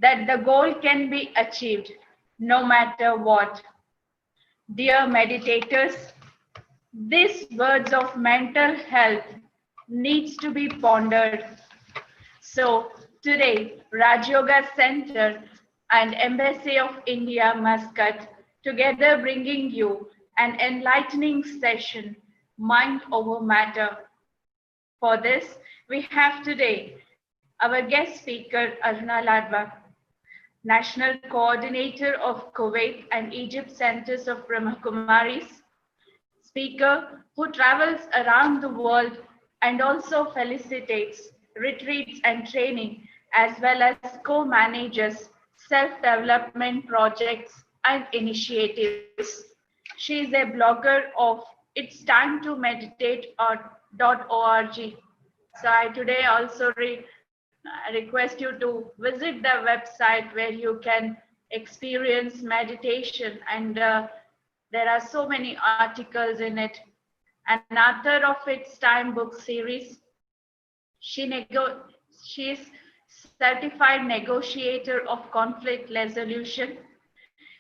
that the goal can be achieved no matter what. Dear meditators, these words of mental health needs to be pondered. So today, Raj Yoga Center and Embassy of India, Muscat, together bringing you an enlightening session, Mind over Matter. For this, we have today our guest speaker, Aruna Ladva, National Coordinator of Kuwait and Egypt Centers of Brahma Kumaris, speaker who travels around the world and also facilitates retreats and training, as well as co-manages self-development projects and initiatives. She is a blogger of It's Time to Meditate .org. So I today also request you to visit the website where you can experience meditation, and there are so many articles in it. An author of Its Time book series. She is certified negotiator of conflict resolution.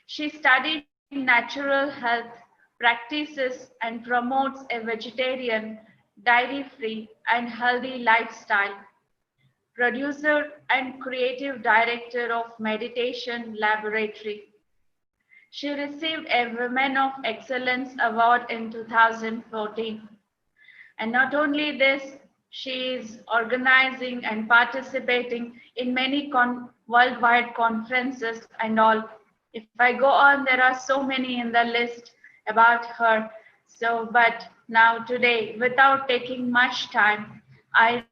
She studied natural health practices and promotes a vegetarian, dairy-free, and healthy lifestyle. Producer and creative director of Meditation Laboratory. She received a Women of Excellence Award in 2014. And not only this, she is organizing and participating in many worldwide conferences and all. If I go on, there are so many in the list about her. So, but now today, without taking much time, I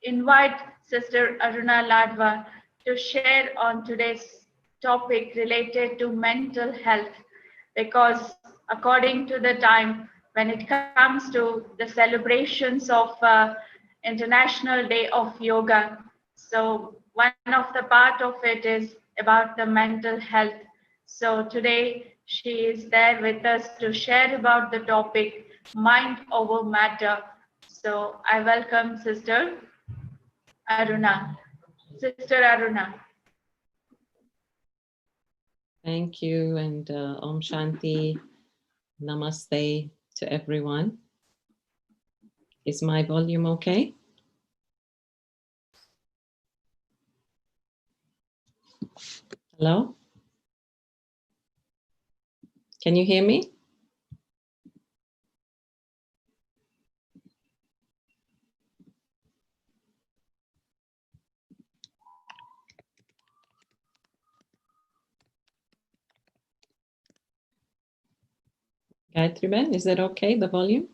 invite Sister Aruna Ladva to share on today's topic related to mental health, because according to the time, when it comes to the celebrations of International Day of Yoga, so one of the part of it is about the mental health. So today she is there with us to share about the topic Mind over Matter. So I welcome Sister Aruna. Sister Aruna. Thank you, and Om Shanti, Namaste to everyone. Is my volume okay? Hello? Can you hear me? Gayatri Ben, is that okay, the volume?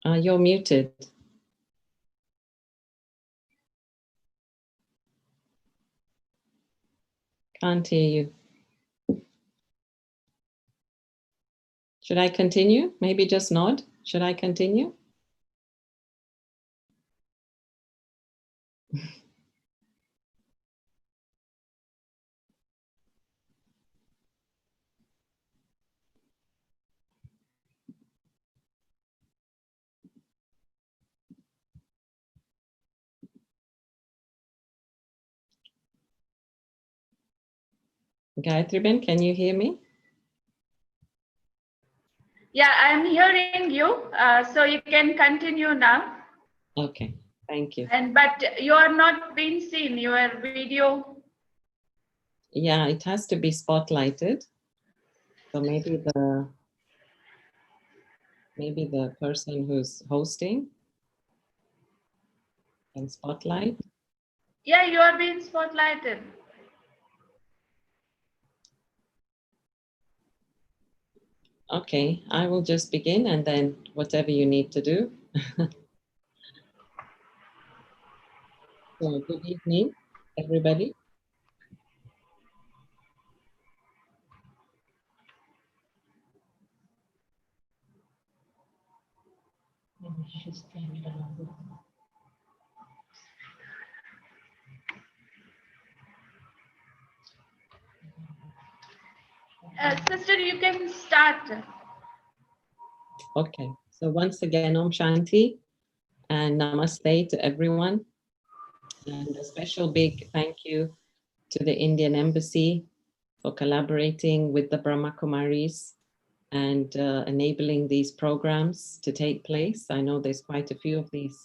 You're muted. Can't hear you. Should I continue? Maybe just nod. Should I continue? Gayatri Ben, can you hear me? Yeah, I'm hearing you. So you can continue now. Okay, thank you. But you are not being seen. Your video. Yeah, it has to be spotlighted. So maybe the person who's hosting can spotlight. Yeah, you are being spotlighted. Okay, I will just begin and then whatever you need to do. So good evening, everybody. Sister, you can start. Okay, so once again, Om Shanti and namaste to everyone. And a special big thank you to the Indian Embassy for collaborating with the Brahma Kumaris and enabling these programs to take place. I know there's quite a few of these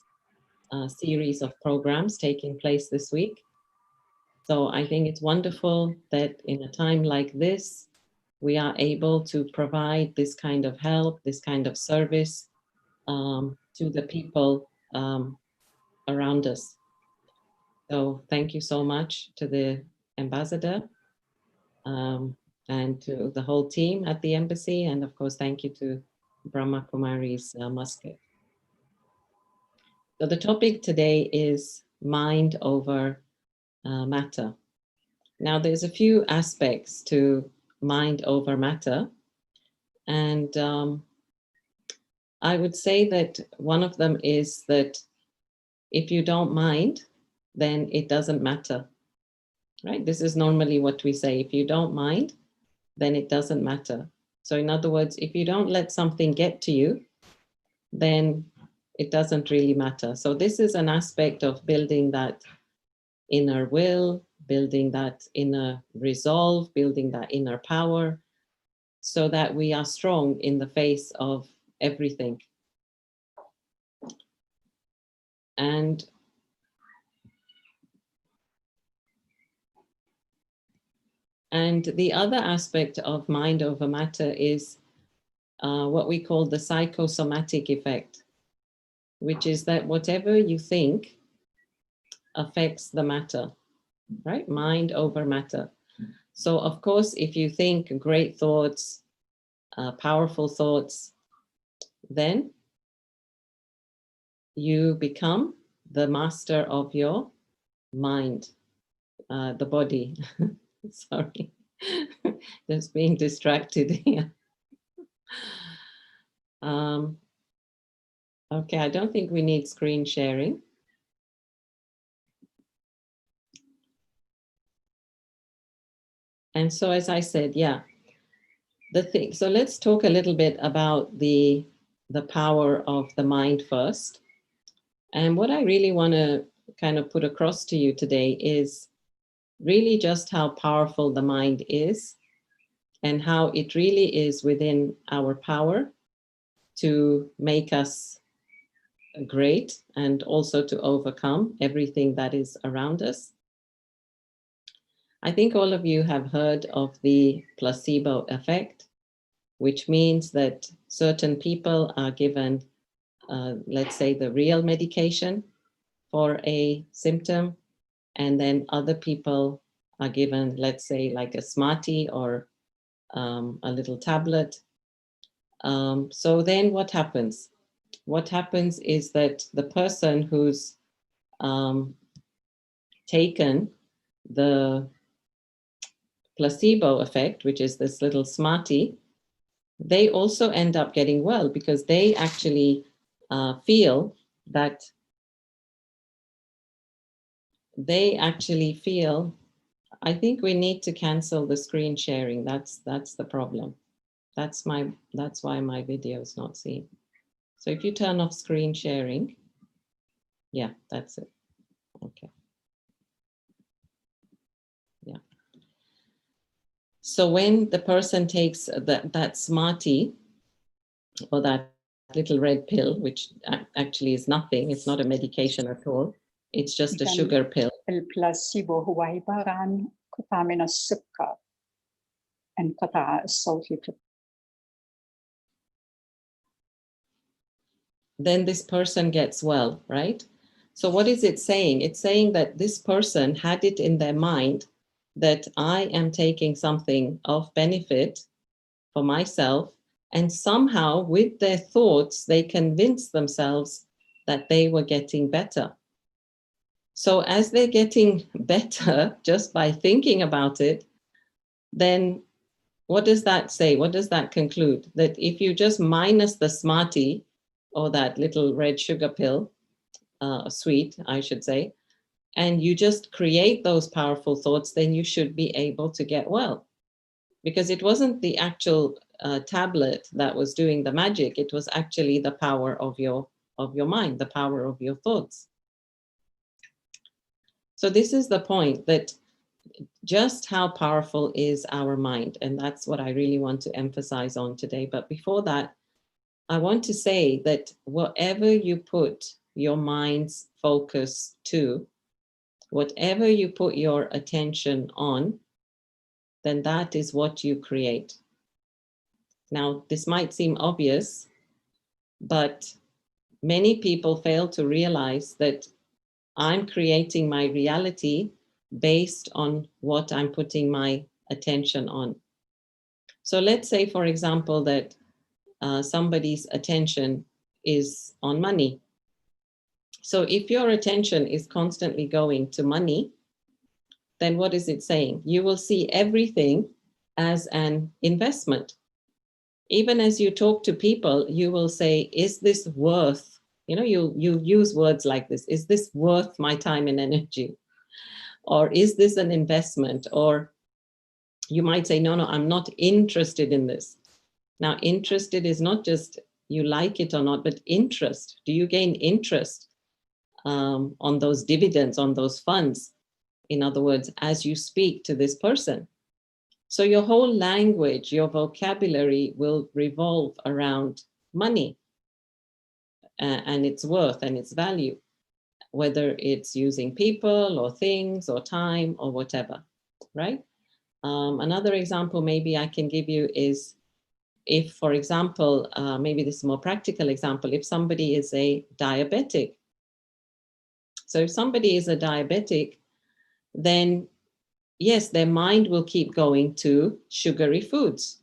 series of programs taking place this week. So I think it's wonderful that in a time like this, we are able to provide this kind of help, this kind of service to the people around us. So thank you so much to the ambassador and to the whole team at the embassy. And of course, thank you to Brahma Kumari's Muscat. So the topic today is mind over matter. Now, there's a few aspects to mind over matter. And I would say that one of them is that if you don't mind, then it doesn't matter, right? This is normally what we say. If you don't mind, then it doesn't matter. So in other words, if you don't let something get to you, then it doesn't really matter. So this is an aspect of building that inner will, building that inner resolve, building that inner power, so that we are strong in the face of everything. And the other aspect of mind over matter is what we call the psychosomatic effect, which is that whatever you think affects the matter, right? Mind over matter. So of course, if you think great thoughts, powerful thoughts, then you become the master of your mind, the body. Sorry, just being distracted here. Okay, I don't think we need screen sharing. And so, as I said, yeah, the thing. So let's talk a little bit about the power of the mind first. And what I really want to kind of put across to you today is really just how powerful the mind is and how it really is within our power to make us great and also to overcome everything that is around us. I think all of you have heard of the placebo effect, which means that certain people are given, let's say, the real medication for a symptom, and then other people are given, let's say, like a Smartie or a little tablet. So then what happens? What happens is that the person who's taken the placebo effect, which is this little Smartie, they also end up getting well because they actually feel that I think we need to cancel the screen sharing. That's the problem. That's why my video is not seen. So if you turn off screen sharing, yeah, that's it. Okay. Yeah. So when the person takes that Smartie or that little red pill, which actually is nothing, it's not a medication at all, it's just a sugar pill. البلاسيبو هو عبارة عن قطعة من السكر انقطع الصوت. Then this person gets well, right? So what is it saying? It's saying that this person had it in their mind that I am taking something of benefit for myself, and somehow with their thoughts, they convinced themselves that they were getting better. So as they're getting better just by thinking about it, then what does that say? What does that conclude? That if you just minus the Smartie or that little red sugar pill, sweet, I should say, and you just create those powerful thoughts, then you should be able to get well. Because it wasn't the actual tablet that was doing the magic, it was actually the power of your of your mind, the power of your thoughts. So this is the point, that just how powerful is our mind. And that's what I really want to emphasize on today. But before that, I want to say that whatever you put your mind's focus to, whatever you put your attention on, then that is what you create. Now, this might seem obvious, but many people fail to realize that I'm creating my reality based on what I'm putting my attention on. So let's say, for example, that somebody's attention is on money. So if your attention is constantly going to money, then what is it saying? You will see everything as an investment. Even as you talk to people, you will say, is this worth, you use words like this, is this worth my time and energy? Or is this an investment? Or you might say, no, I'm not interested in this. Now, interested is not just you like it or not, but interest. Do you gain interest on those dividends, on those funds? In other words, as you speak to this person. So your whole language, your vocabulary will revolve around money and its worth and its value, whether it's using people or things or time or whatever, right? Another example maybe I can give you is if, for example, maybe this is a more practical example, if somebody is a diabetic. So if somebody is a diabetic, then yes, their mind will keep going to sugary foods,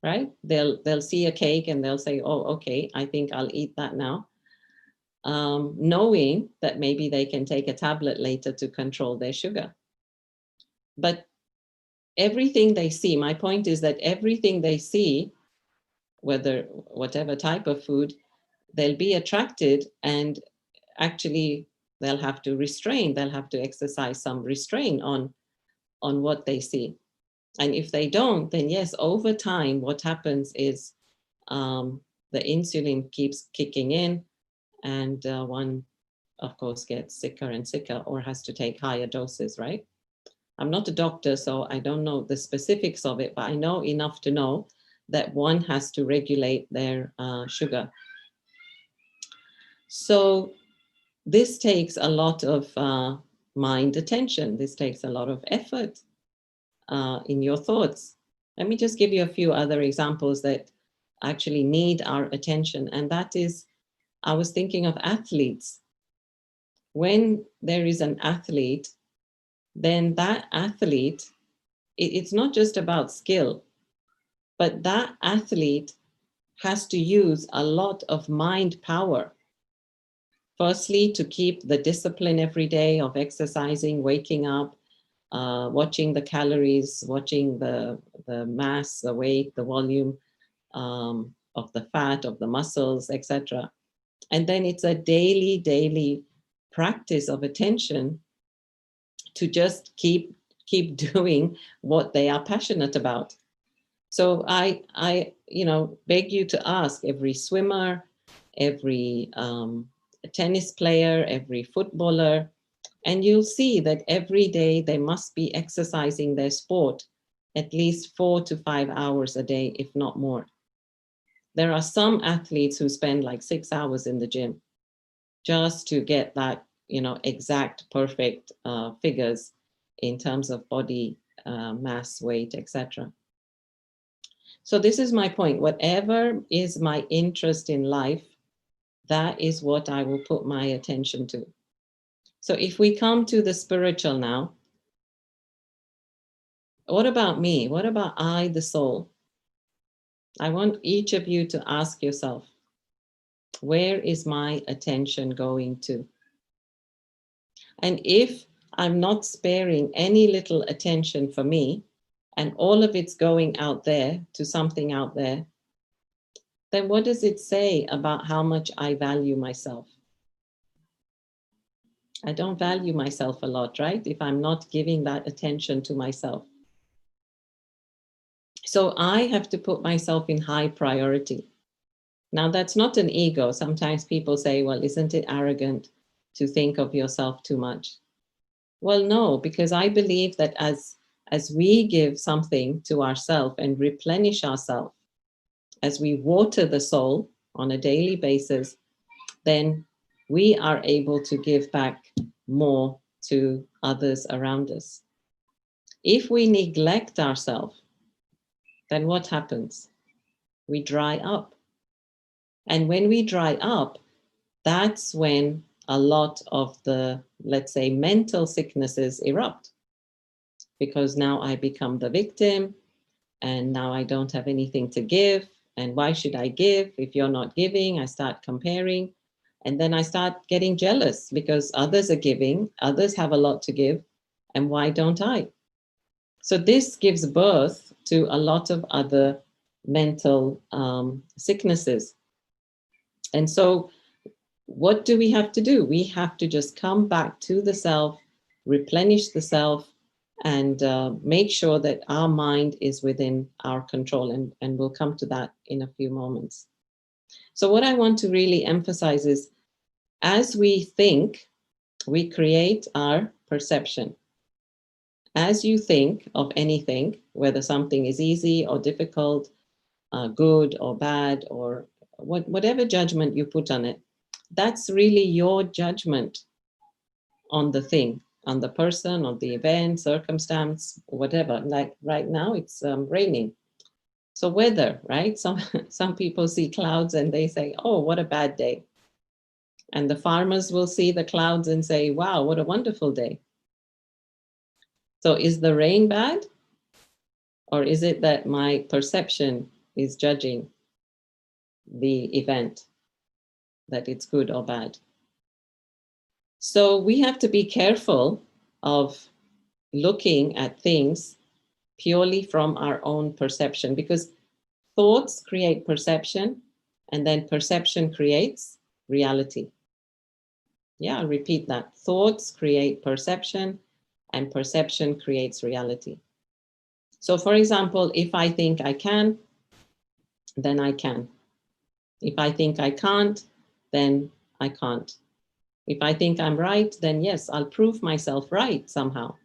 right? They'll see a cake and they'll say, oh, okay, I think I'll eat that now. Knowing that maybe they can take a tablet later to control their sugar. But everything they see, my point is that everything they see, whatever type of food, they'll be attracted, and actually they'll have to exercise some restraint on what they see. And if they don't, then yes, over time, what happens is the insulin keeps kicking in, and one, of course, gets sicker and sicker or has to take higher doses, right? I'm not a doctor, so I don't know the specifics of it, but I know enough to know that one has to regulate their sugar. So this takes a lot of mind attention. This takes a lot of effort in your thoughts. Let me just give you a few other examples that actually need our attention. And that is, I was thinking of athletes. When there is an athlete, then that athlete, it's not just about skill, but that athlete has to use a lot of mind power. Firstly, to keep the discipline every day of exercising, waking up, watching the calories, watching the mass, the weight, the volume of the fat, of the muscles, etc. And then it's a daily practice of attention to just keep doing what they are passionate about. So I beg you to ask every swimmer, every tennis player, every footballer, and you'll see that every day they must be exercising their sport at least 4 to 5 hours a day, if not more. There are some athletes who spend like 6 hours in the gym just to get that, exact perfect figures in terms of body mass, weight, etc. So this is my point. Whatever is my interest in life, that is what I will put my attention to. So if we come to the spiritual now, what about me? What about I, the soul? I want each of you to ask yourself, where is my attention going to? And if I'm not sparing any little attention for me, and all of it's going out there to something out there, then what does it say about how much I value myself? I don't value myself a lot, right? If I'm not giving that attention to myself. So I have to put myself in high priority. Now, that's not an ego. Sometimes people say, well, isn't it arrogant to think of yourself too much? Well, no, because I believe that as we give something to ourselves and replenish ourselves, as we water the soul on a daily basis, then we are able to give back more to others around us. If we neglect ourselves, then what happens? We dry up. And when we dry up, that's when a lot of the, let's say, mental sicknesses erupt. Because now I become the victim, and now I don't have anything to give. And why should I give? If you're not giving, I start comparing. And then I start getting jealous because others are giving, others have a lot to give, and why don't I? So this gives birth to a lot of other mental sicknesses. And so what do we have to do? We have to just come back to the self, replenish the self, and make sure that our mind is within our control. And we'll come to that in a few moments. So what I want to really emphasize is, as we think, we create our perception. As you think of anything, whether something is easy or difficult, good or bad, or whatever judgment you put on it, that's really your judgment on the thing, on the person, on the event, circumstance, whatever. Like right now, it's raining. So weather, right? Some people see clouds and they say, oh, what a bad day. And the farmers will see the clouds and say, wow, what a wonderful day. So is the rain bad? Or is it that my perception is judging the event, that it's good or bad? So we have to be careful of looking at things purely from our own perception, because thoughts create perception, and then perception creates reality. Yeah, I'll repeat that. Thoughts create perception, and perception creates reality. So for example, if I think I can, then I can. If I think I can't, then I can't. If I think I'm right, then yes, I'll prove myself right somehow,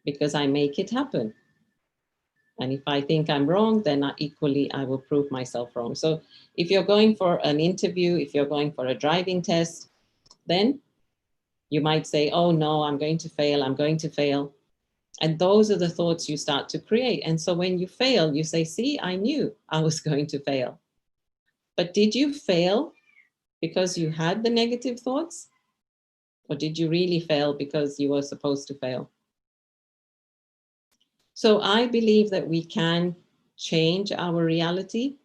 because I make it happen. And if I think I'm wrong, then I will prove myself wrong. So if you're going for an interview, if you're going for a driving test, then you might say, oh no, I'm going to fail, I'm going to fail. And those are the thoughts you start to create. And so when you fail, you say, see, I knew I was going to fail. But did you fail because you had the negative thoughts? Or did you really fail because you were supposed to fail? So I believe that we can change our reality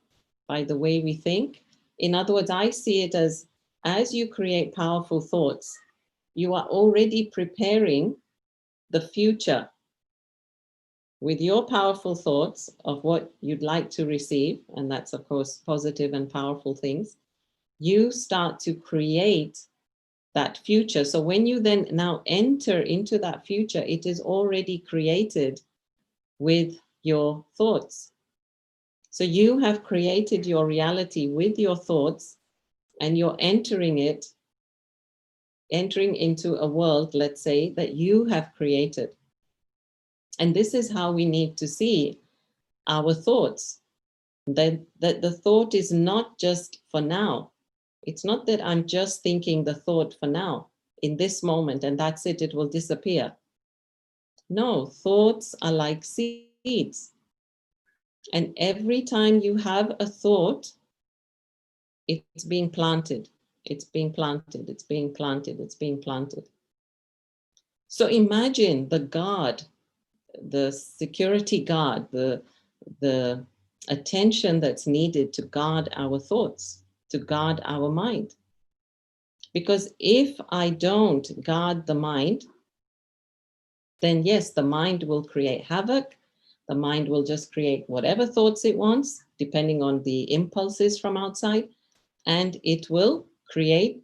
by the way we think. In other words, I see it as you create powerful thoughts, you are already preparing the future with your powerful thoughts of what you'd like to receive. And that's, of course, positive and powerful things. You start to create that future. So when you then now enter into that future, it is already created with your thoughts. So you have created your reality with your thoughts, and you're entering into a world, let's say, that you have created. And this is how we need to see our thoughts, that the thought is not just for now. It's not that I'm just thinking the thought for now, in this moment, and that's it, it will disappear. No, thoughts are like seeds. And every time you have a thought, it's being planted. It's being planted, it's being planted, it's being planted. So imagine the guard, the security guard, the attention that's needed to guard our thoughts, to guard our mind. Because if I don't guard the mind, then yes, the mind will create havoc. The mind will just create whatever thoughts it wants, depending on the impulses from outside. And it will create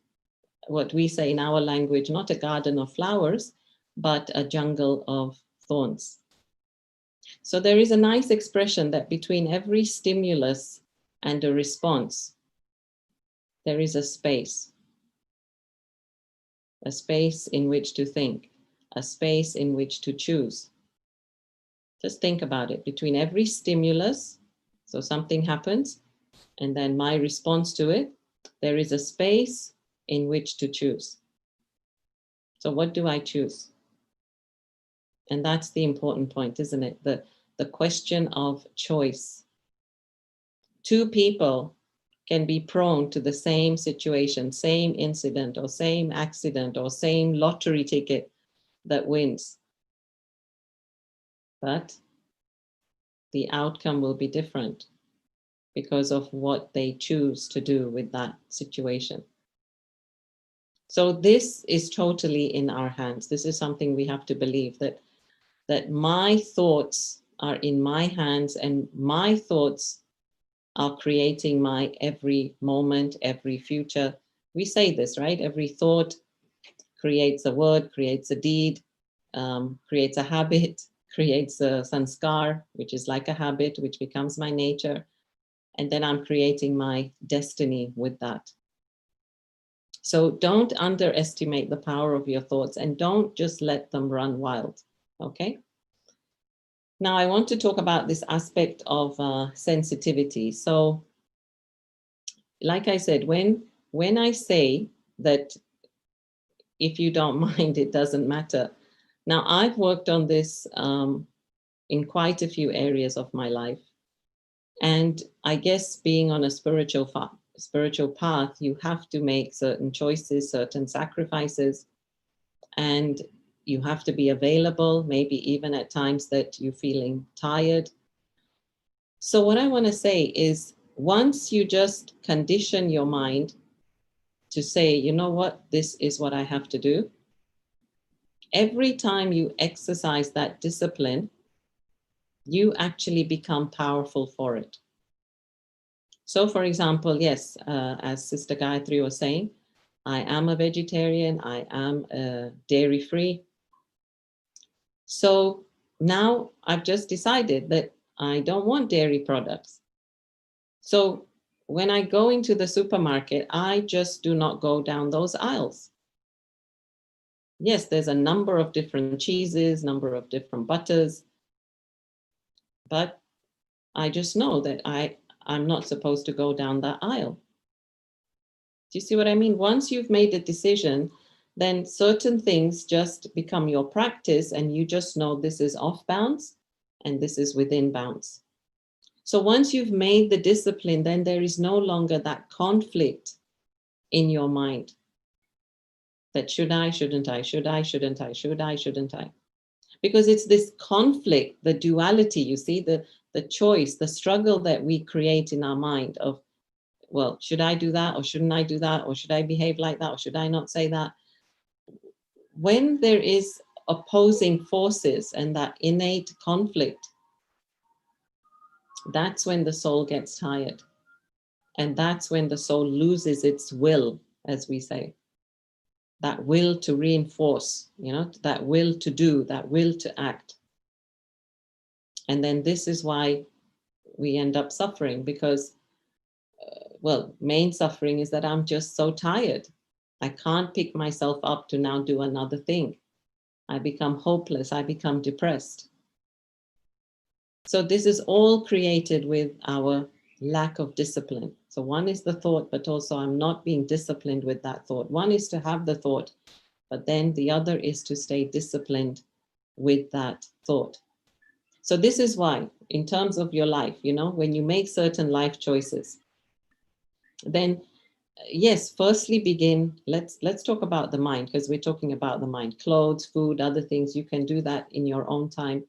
what we say in our language, not a garden of flowers, but a jungle of thorns. So there is a nice expression that between every stimulus and a response, there is a space in which to think, a space in which to choose. Just think about it. Between every stimulus, so something happens, and then my response to it, there is a space in which to choose. So what do I choose? And that's the important point, isn't it? The question of choice. Two people can be prone to the same situation, same incident, or same accident, or same lottery ticket that wins. But the outcome will be different because of what they choose to do with that situation. So this is totally in our hands. This is something we have to believe, that my thoughts are in my hands, and my thoughts are creating my every moment, every future. We say this, right? Every thought creates a word, creates a deed, creates a habit, creates a sanskar, which is like a habit, which becomes my nature. And then I'm creating my destiny with that. So don't underestimate the power of your thoughts, and don't just let them run wild, okay? Now I want to talk about this aspect of sensitivity. So like I said, when I say that if you don't mind, it doesn't matter. Now I've worked on this in quite a few areas of my life. And I guess being on a spiritual path, you have to make certain choices, certain sacrifices, and you have to be available, maybe even at times that you're feeling tired. So what I want to say is, once you just condition your mind to say, you know what, this is what I have to do, every time you exercise that discipline, you actually become powerful for it. So for example, yes, as Sister Gayatri was saying, I am a vegetarian, I am dairy-free. So now I've just decided that I don't want dairy products. So when I go into the supermarket, I just do not go down those aisles. Yes, there's a number of different cheeses, number of different butters, but I just know that I'm not supposed to go down that aisle. Do you see what I mean? Once you've made a decision, then certain things just become your practice, and you just know this is off bounds and this is within bounds. So once you've made the discipline, then there is no longer that conflict in your mind that should I, shouldn't I, should I, shouldn't I, should I, shouldn't I? Because it's this conflict, the duality, you see, the choice, the struggle that we create in our mind of, well, should I do that or shouldn't I do that? Or should I behave like that? Or should I not say that? When there is opposing forces and that innate conflict, that's when the soul gets tired. And that's when the soul loses its will, as we say. That will to reinforce, that will to do, that will to act. And then this is why we end up suffering, because, main suffering is that I'm just so tired. I can't pick myself up to now do another thing. I become hopeless. I become depressed. So this is all created with our lack of discipline. So one is the thought, but also I'm not being disciplined with that thought. One is to have the thought, but then the other is to stay disciplined with that thought. So this is why, in terms of your life, when you make certain life choices, then yes, firstly begin, let's talk about the mind, because we're talking about the mind. Clothes, food, other things, you can do that in your own time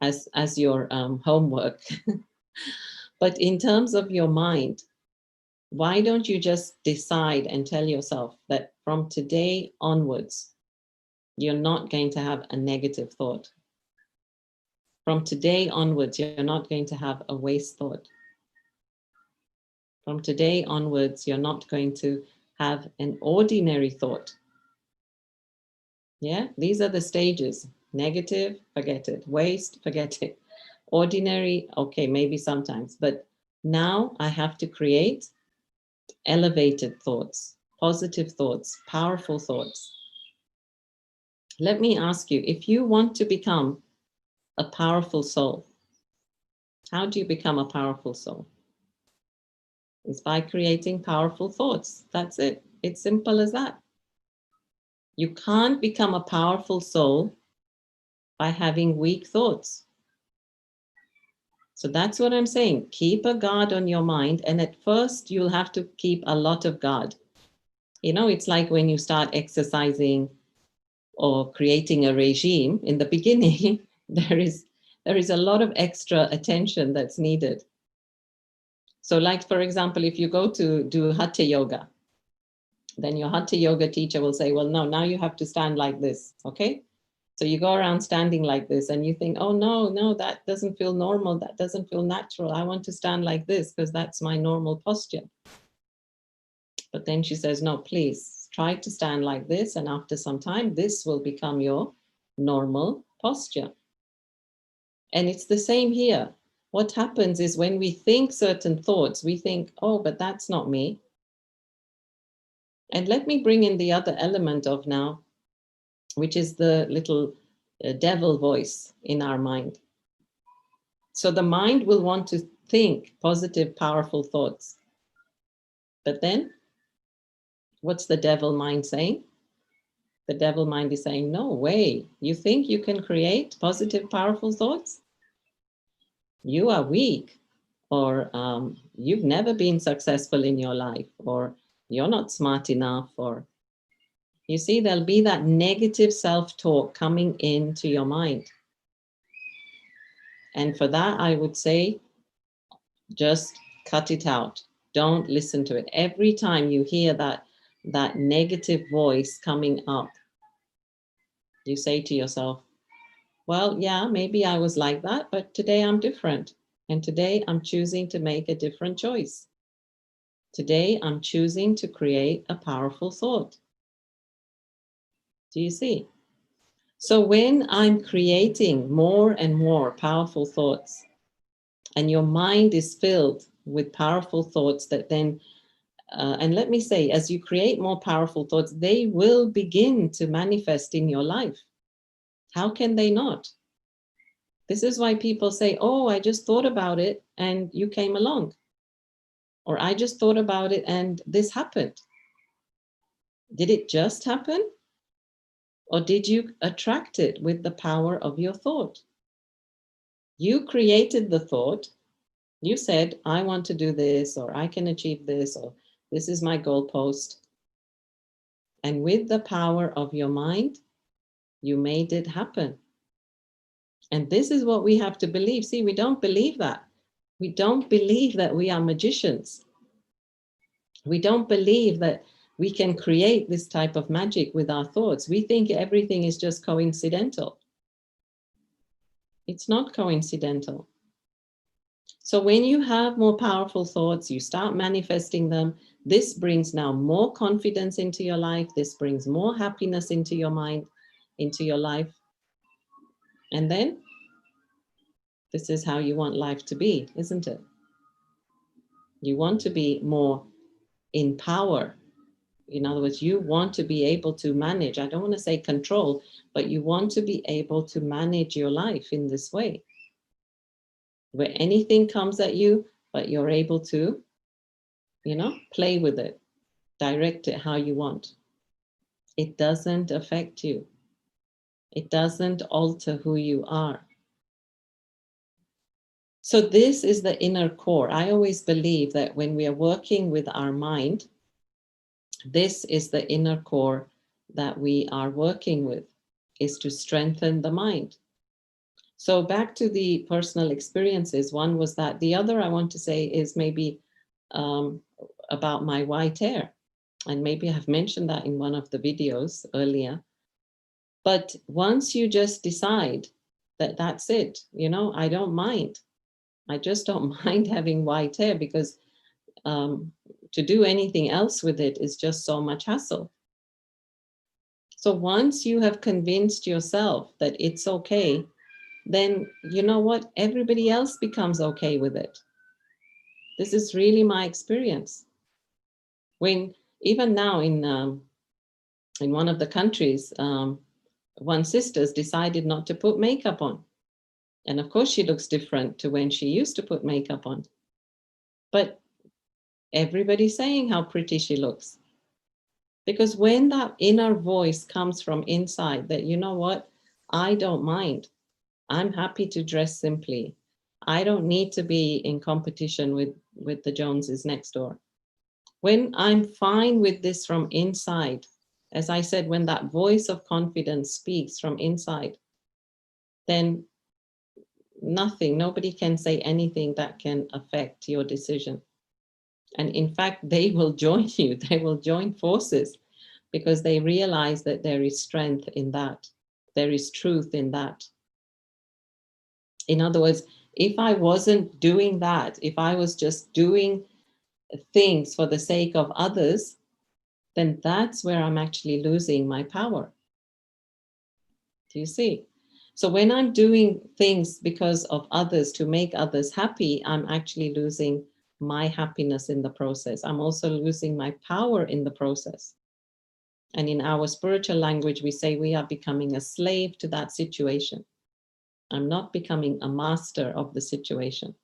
as your homework. But in terms of your mind, why don't you just decide and tell yourself that from today onwards, you're not going to have a negative thought. From today onwards, you're not going to have a waste thought. From today onwards, you're not going to have an ordinary thought. Yeah, these are the stages. Negative, forget it. Waste, forget it. Ordinary, okay, maybe sometimes. But now I have to create elevated thoughts, positive thoughts, powerful thoughts. Let me ask you, if you want to become a powerful soul, how do you become a powerful soul? It's by creating powerful thoughts. That's it. It's simple as that. You can't become a powerful soul by having weak thoughts. So that's what I'm saying. Keep a guard on your mind. And at first, you'll have to keep a lot of guard. You know, it's like when you start exercising or creating a regime. In the beginning, there is a lot of extra attention that's needed. So like, for example, if you go to do Hatha yoga, then your Hatha yoga teacher will say, well, no, now you have to stand like this, okay? So you go around standing like this and you think, oh, no, that doesn't feel normal. That doesn't feel natural. I want to stand like this because that's my normal posture. But then she says, no, please try to stand like this. And after some time, this will become your normal posture. And it's the same here. What happens is when we think certain thoughts, we think, oh, but that's not me. And let me bring in the other element of now, which is the little devil voice in our mind. So the mind will want to think positive, powerful thoughts. But then, what's the devil mind saying? The devil mind is saying, no way. You think you can create positive, powerful thoughts? You are weak, or you've never been successful in your life, or you're not smart enough, or you see, there'll be that negative self-talk coming into your mind. And for that, I would say, just cut it out. Don't listen to it. Every time you hear that negative voice coming up, you say to yourself, well, yeah, maybe I was like that, but today I'm different. And today I'm choosing to make a different choice. Today I'm choosing to create a powerful thought. Do you see? So when I'm creating more and more powerful thoughts, and your mind is filled with powerful thoughts that then, and let me say, as you create more powerful thoughts, they will begin to manifest in your life. How can they not? This is why people say, oh, I just thought about it and you came along. Or I just thought about it and this happened. Did it just happen? Or did you attract it with the power of your thought? You created the thought. You said, I want to do this, or I can achieve this, or this is my goalpost. And with the power of your mind, you made it happen. And this is what we have to believe. See, we don't believe that. We don't believe that we are magicians. We don't believe that we can create this type of magic with our thoughts. We think everything is just coincidental. It's not coincidental. So when you have more powerful thoughts, you start manifesting them. This brings now more confidence into your life. This brings more happiness into your mind, into your life. And then this is how you want life to be, isn't it? You want to be more in power. In other words, you want to be able to manage. I don't want to say control, but you want to be able to manage your life in this way, where anything comes at you, but you're able to, play with it, direct it how you want. It doesn't affect you. It doesn't alter who you are. So this is the inner core. I always believe that when we are working with our mind, this is the inner core that we are working with, is to strengthen the mind. So back to the personal experiences. One was that. The other I want to say is maybe about my white hair. And maybe I've mentioned that in one of the videos earlier. But once you just decide that that's it, I don't mind. I just don't mind having white hair, because to do anything else with it is just so much hassle. So once you have convinced yourself that it's okay, then you know what? Everybody else becomes okay with it. This is really my experience. When even now in one of the countries, one sister's decided not to put makeup on. And of course, she looks different to when she used to put makeup on. But everybody's saying how pretty she looks. Because when that inner voice comes from inside that, you know what, I don't mind. I'm happy to dress simply. I don't need to be in competition with the Joneses next door. When I'm fine with this from inside, as I said, when that voice of confidence speaks from inside, then nobody can say anything that can affect your decision. And in fact, they will join you, they will join forces because they realize that there is strength in that. There is truth in that. In other words, if I wasn't doing that, if I was just doing things for the sake of others, then that's where I'm actually losing my power. Do you see? So when I'm doing things because of others to make others happy, I'm actually losing my happiness in the process. I'm also losing my power in the process. And in our spiritual language, we say we are becoming a slave to that situation. I'm not becoming a master of the situation.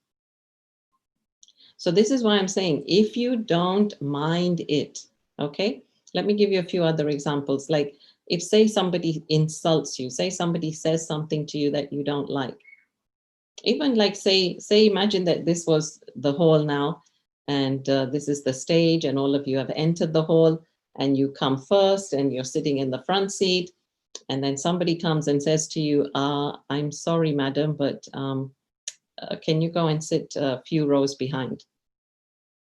So this is why I'm saying, if you don't mind it, okay? Let me give you a few other examples. Like if say somebody insults you, say somebody says something to you that you don't like. Even like say imagine that this was the hall now, and this is the stage, and all of you have entered the hall, and you come first, and you're sitting in the front seat, and then somebody comes and says to you, I'm sorry, madam, but can you go and sit a few rows behind?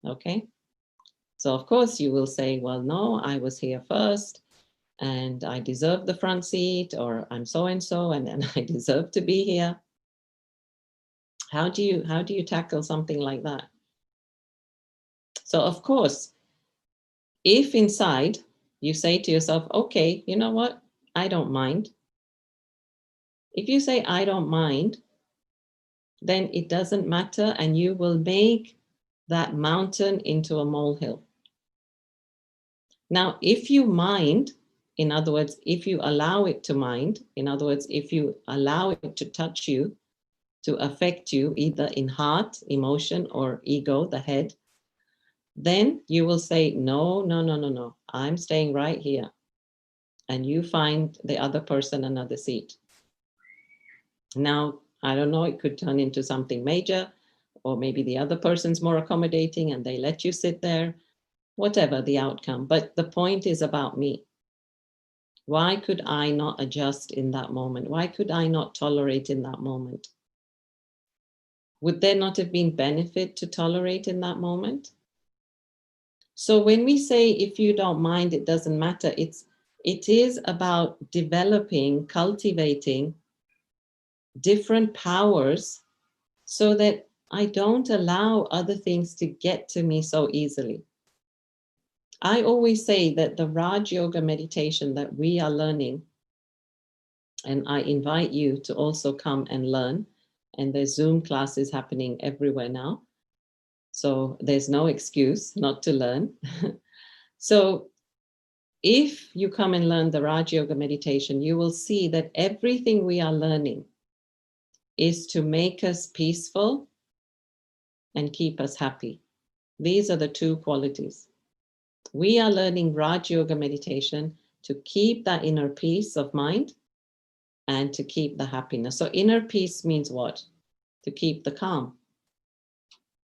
Okay. So of course you will say, well, no, I was here first and I deserve the front seat, or I'm so-and-so and then I deserve to be here. How do you tackle something like that? So of course, if inside you say to yourself, okay, you know what? I don't mind. If you say, I don't mind, then it doesn't matter, and you will make that mountain into a molehill. Now, if you mind, in other words, if you allow it to mind, in other words, if you allow it to touch you, to affect you, either in heart, emotion, or ego, the head, then you will say, no, no, no, no, no, I'm staying right here. And you find the other person another seat. Now, I don't know, it could turn into something major, or maybe the other person's more accommodating and they let you sit there, whatever the outcome. But the point is about me. Why could I not adjust in that moment? Why could I not tolerate in that moment? Would there not have been benefit to tolerate in that moment? So when we say, if you don't mind, it doesn't matter, it is about developing, cultivating different powers so that I don't allow other things to get to me so easily. I always say that the Raj Yoga meditation that we are learning, and I invite you to also come and learn, and there's Zoom classes happening everywhere now. So there's no excuse not to learn. So if you come and learn the Raj Yoga meditation, you will see that everything we are learning is to make us peaceful and keep us happy. These are the two qualities. We are learning Raj Yoga meditation to keep that inner peace of mind and to keep the happiness. So inner peace means what? To keep the calm,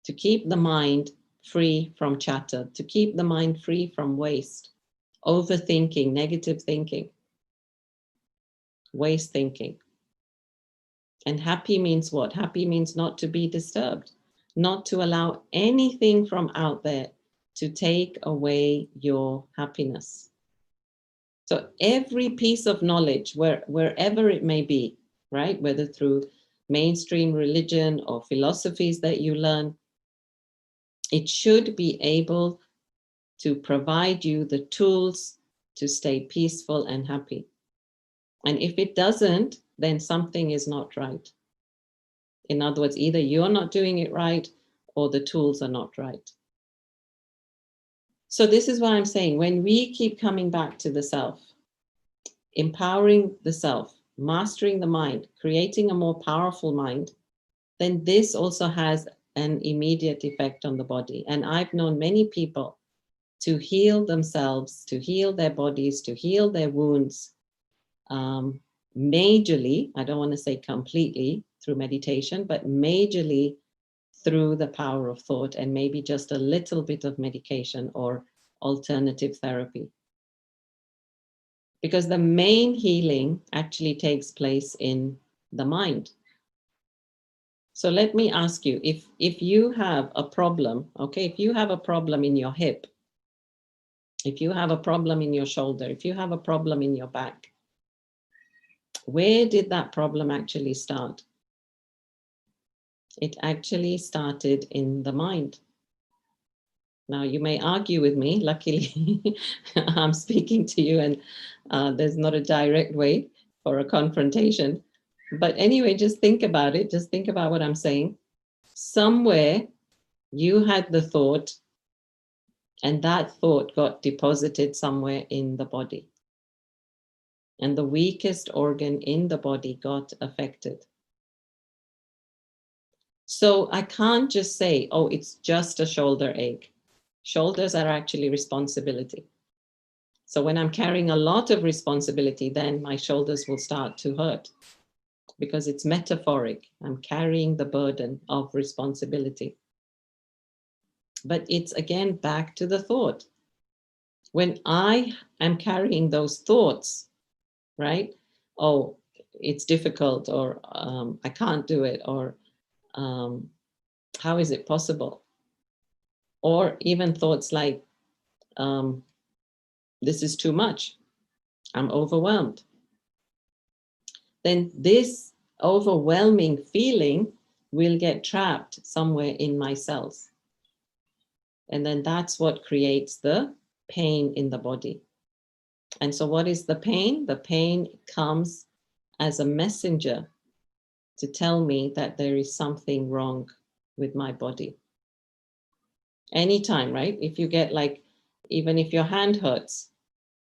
to keep the mind free from chatter, to keep the mind free from waste, overthinking, negative thinking, waste thinking. And happy means what? Happy means not to be disturbed, not to allow anything from out there to take away your happiness. So every piece of knowledge, wherever it may be, right, whether through mainstream religion or philosophies that you learn, it should be able to provide you the tools to stay peaceful and happy. And if it doesn't, then something is not right. In other words, either you're not doing it right or the tools are not right. So this is what I'm saying. When we keep coming back to the self, empowering the self, mastering the mind, creating a more powerful mind, then this also has an immediate effect on the body. And I've known many people to heal themselves, to heal their bodies, to heal their wounds, majorly, I don't want to say completely through meditation, but majorly through the power of thought and maybe just a little bit of medication or alternative therapy. Because the main healing actually takes place in the mind. So let me ask you, if you have a problem, okay, if you have a problem in your hip, if you have a problem in your shoulder, if you have a problem in your back, where did that problem actually start? It actually started in the mind. Now, you may argue with me. Luckily, I'm speaking to you and there's not a direct way for a confrontation. But anyway, just think about it. Just think about what I'm saying. Somewhere you had the thought, and that thought got deposited somewhere in the body. And the weakest organ in the body got affected. So I can't just say, oh, it's just a shoulder ache. Shoulders are actually responsibility. So when I'm carrying a lot of responsibility, then my shoulders will start to hurt because it's metaphoric. I'm carrying the burden of responsibility. But it's again back to the thought. When I am carrying those thoughts, right? Oh, it's difficult, or I can't do it, or how is it possible? Or even thoughts like, this is too much, I'm overwhelmed. Then this overwhelming feeling will get trapped somewhere in my cells. And then that's what creates the pain in the body. And so what is the pain? The pain comes as a messenger to tell me that there is something wrong with my body. Anytime, right? If you get like, even if your hand hurts,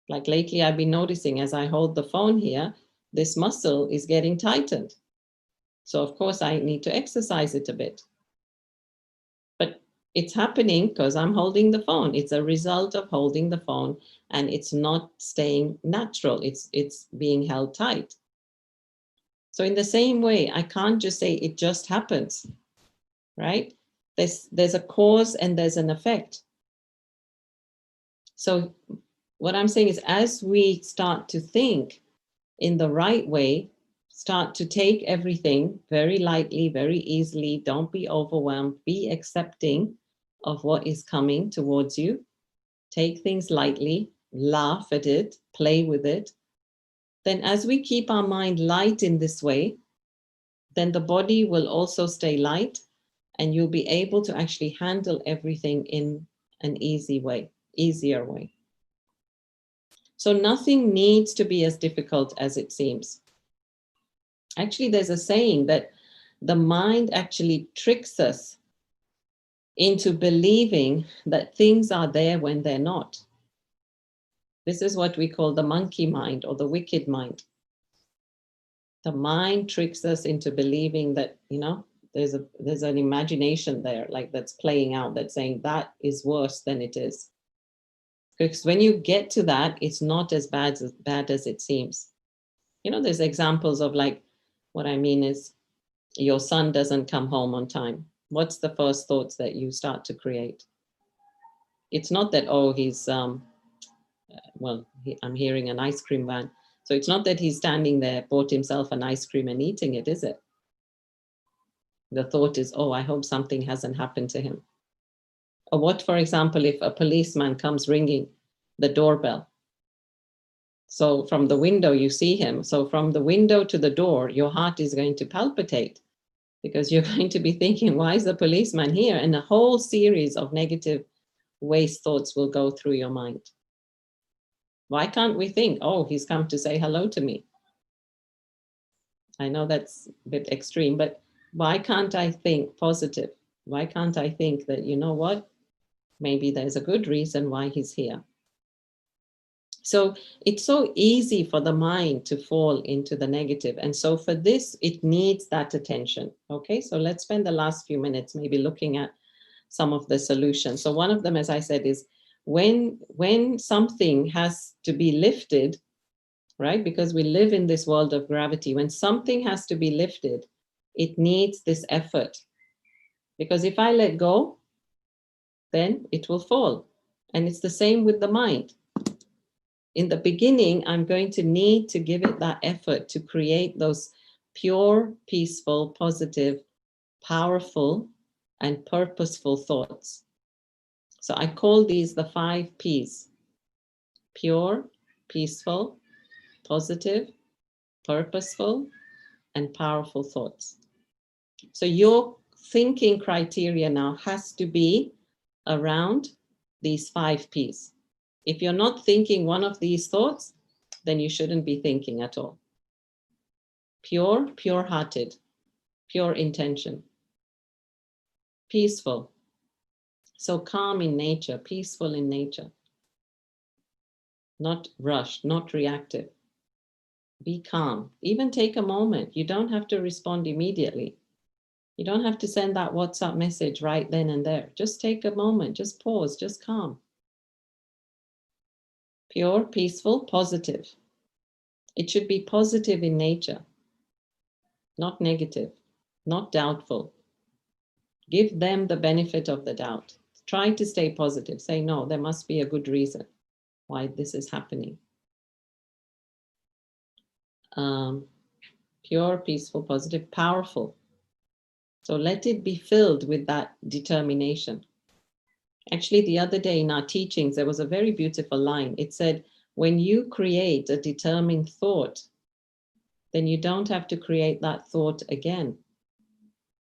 like lately I've been noticing as I hold the phone here, this muscle is getting tightened. So of course I need to exercise it a bit. But it's happening because I'm holding the phone. It's a result of holding the phone, and it's not staying natural. It's being held tight. So in the same way, I can't just say it just happens, right? There's a cause and there's an effect. So what I'm saying is, as we start to think in the right way, start to take everything very lightly, very easily, don't be overwhelmed, be accepting of what is coming towards you, take things lightly, laugh at it, play with it. Then as we keep our mind light in this way, then the body will also stay light, and you'll be able to actually handle everything in an easier way. So nothing needs to be as difficult as it seems. Actually, there's a saying that the mind actually tricks us into believing that things are there when they're not. This is what we call the monkey mind or the wicked mind. The mind tricks us into believing that, there's an imagination there, like that's playing out, that's saying that is worse than it is. Because when you get to that, it's not as bad as it seems. There's examples of, like, what I mean is, your son doesn't come home on time. What's the first thoughts that you start to create? It's not that, oh, he's, I'm hearing an ice cream van. So it's not that he's standing there, bought himself an ice cream and eating it, is it? The thought is, oh, I hope something hasn't happened to him. Or what, for example, if a policeman comes ringing the doorbell? So from the window, you see him. So from the window to the door, your heart is going to palpitate, because you're going to be thinking, why is the policeman here? And a whole series of negative waste thoughts will go through your mind. Why can't we think, oh, he's come to say hello to me? I know that's a bit extreme, but why can't I think positive? Why can't I think that, you know what? Maybe there's a good reason why he's here. So it's so easy for the mind to fall into the negative. And so for this, it needs that attention. Okay, so let's spend the last few minutes maybe looking at some of the solutions. So one of them, as I said, is when something has to be lifted, right? Because we live in this world of gravity. When something has to be lifted, it needs this effort. Because if I let go, then it will fall. And it's the same with the mind. In the beginning, I'm going to need to give it that effort to create those pure, peaceful, positive, powerful, and purposeful thoughts. So I call these the 5 P's: pure, peaceful, positive, purposeful, and powerful thoughts. So your thinking criteria now has to be around these 5 P's. If you're not thinking one of these thoughts, then you shouldn't be thinking at all. Pure, pure-hearted, pure intention. Peaceful. So calm in nature, peaceful in nature. Not rushed, not reactive. Be calm. Even take a moment. You don't have to respond immediately. You don't have to send that WhatsApp message right then and there. Just take a moment, just pause, just calm. Pure, peaceful, positive. It should be positive in nature, not negative, not doubtful. Give them the benefit of the doubt. Try to stay positive. Say, no, there must be a good reason why this is happening. Pure, peaceful, positive, powerful. So let it be filled with that determination. Actually, the other day in our teachings, there was a very beautiful line. It said, when you create a determined thought, then you don't have to create that thought again.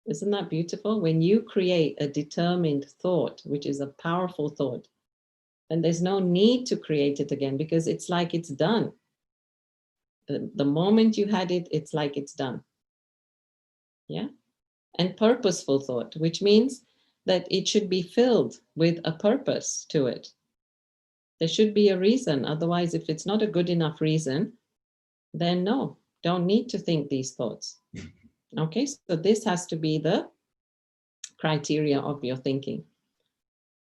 Isn't that beautiful? When you create a determined thought, which is a powerful thought, then there's no need to create it again, because it's like it's done. The moment you had it, it's like it's done. Yeah. And purposeful thought, which means that it should be filled with a purpose to it. There should be a reason. Otherwise, if it's not a good enough reason, then no, don't need to think these thoughts. Okay, so this has to be the criteria of your thinking.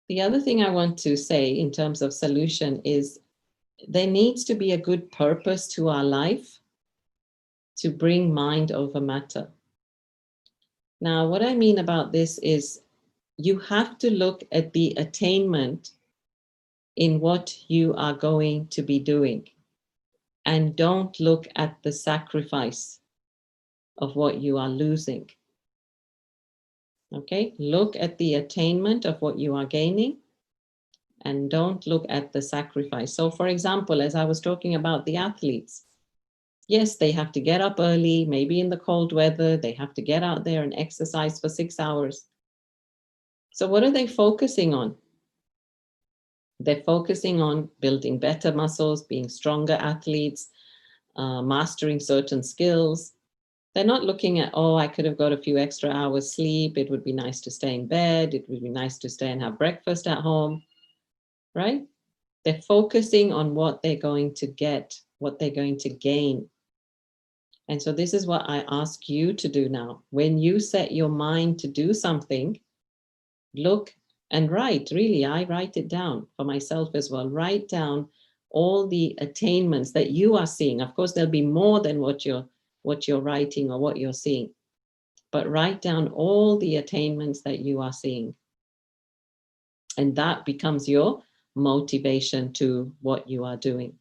The other thing I want to say in terms of solution is there needs to be a good purpose to our life to bring mind over matter. Now, what I mean about this is you have to look at the attainment in what you are going to be doing, and don't look at the sacrifice of what you are losing. Okay, look at the attainment of what you are gaining and don't look at the sacrifice. So for example, as I was talking about the athletes, yes, they have to get up early, maybe in the cold weather, they have to get out there and exercise for 6 hours. So what are they focusing on? They're focusing on building better muscles, being stronger athletes, mastering certain skills. They're not looking at, oh, I could have got a few extra hours sleep. It would be nice to stay in bed. It would be nice to stay and have breakfast at home, right? They're focusing on what they're going to get, what they're going to gain. And so this is what I ask you to do now. When you set your mind to do something, look and write. Really, I write it down for myself as well. Write down all the attainments that you are seeing. Of course, there'll be more than what you're writing or what you're seeing. But write down all the attainments that you are seeing. And that becomes your motivation to what you are doing.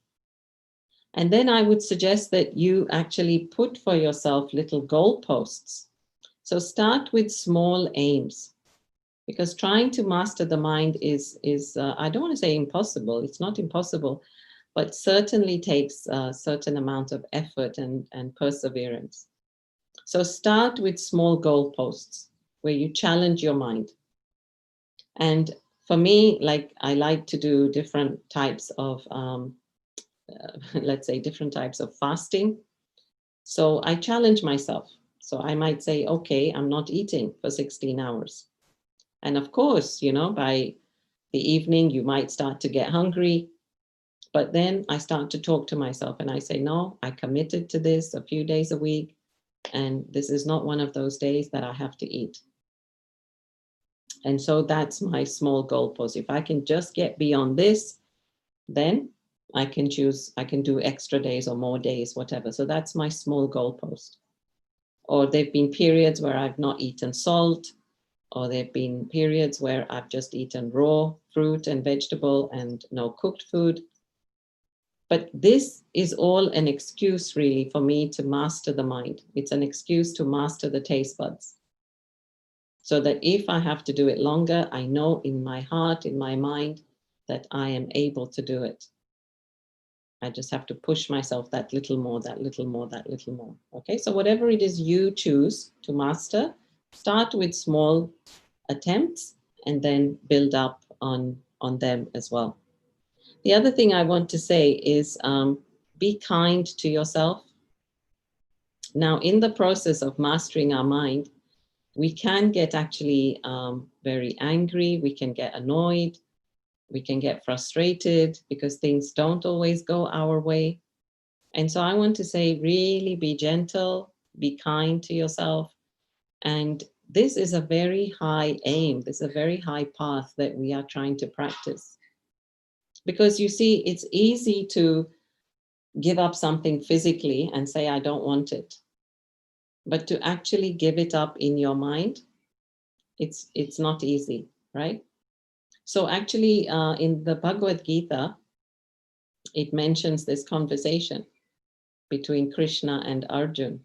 And then I would suggest that you actually put for yourself little goalposts. So start with small aims, because trying to master the mind is I don't want to say impossible. It's not impossible, but certainly takes a certain amount of effort and perseverance. So start with small goalposts where you challenge your mind. And for me, like I like to do different types of, let's say different types of fasting. So I challenge myself. So I might say, okay, I'm not eating for 16 hours. And of course, you know, by the evening, you might start to get hungry. But then I start to talk to myself and I say, no, I committed to this a few days a week. And this is not one of those days that I have to eat. And so that's my small goalpost. If I can just get beyond this, then I can choose, I can do extra days or more days, whatever. So that's my small goalpost. Or there've been periods where I've not eaten salt, or there've been periods where I've just eaten raw fruit and vegetable and no cooked food. But this is all an excuse really for me to master the mind. It's an excuse to master the taste buds. So that if I have to do it longer, I know in my heart, in my mind, that I am able to do it. I just have to push myself that little more, that little more, that little more. Okay, so whatever it is you choose to master, start with small attempts and then build up on them as well. The other thing I want to say is be kind to yourself. Now, in the process of mastering our mind, we can get actually very angry, we can get annoyed, we can get frustrated because things don't always go our way. And so I want to say, really be gentle, be kind to yourself. And this is a very high aim, this is a very high path that we are trying to practice. Because you see, it's easy to give up something physically and say, I don't want it. But to actually give it up in your mind, it's not easy, right? So actually, in the Bhagavad Gita, it mentions this conversation between Krishna and Arjun.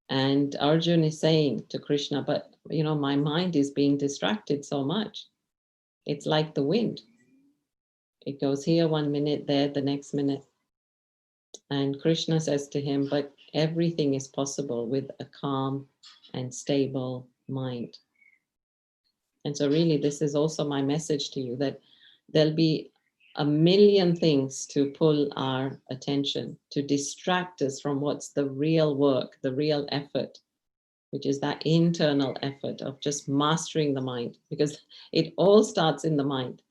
And Arjun is saying to Krishna, but you know, my mind is being distracted so much. It's like the wind. It goes here 1 minute, there the next minute. And Krishna says to him, but everything is possible with a calm and stable mind. And so really, this is also my message to you, that there'll be a million things to pull our attention, to distract us from what's the real work, the real effort, which is that internal effort of just mastering the mind, because it all starts in the mind.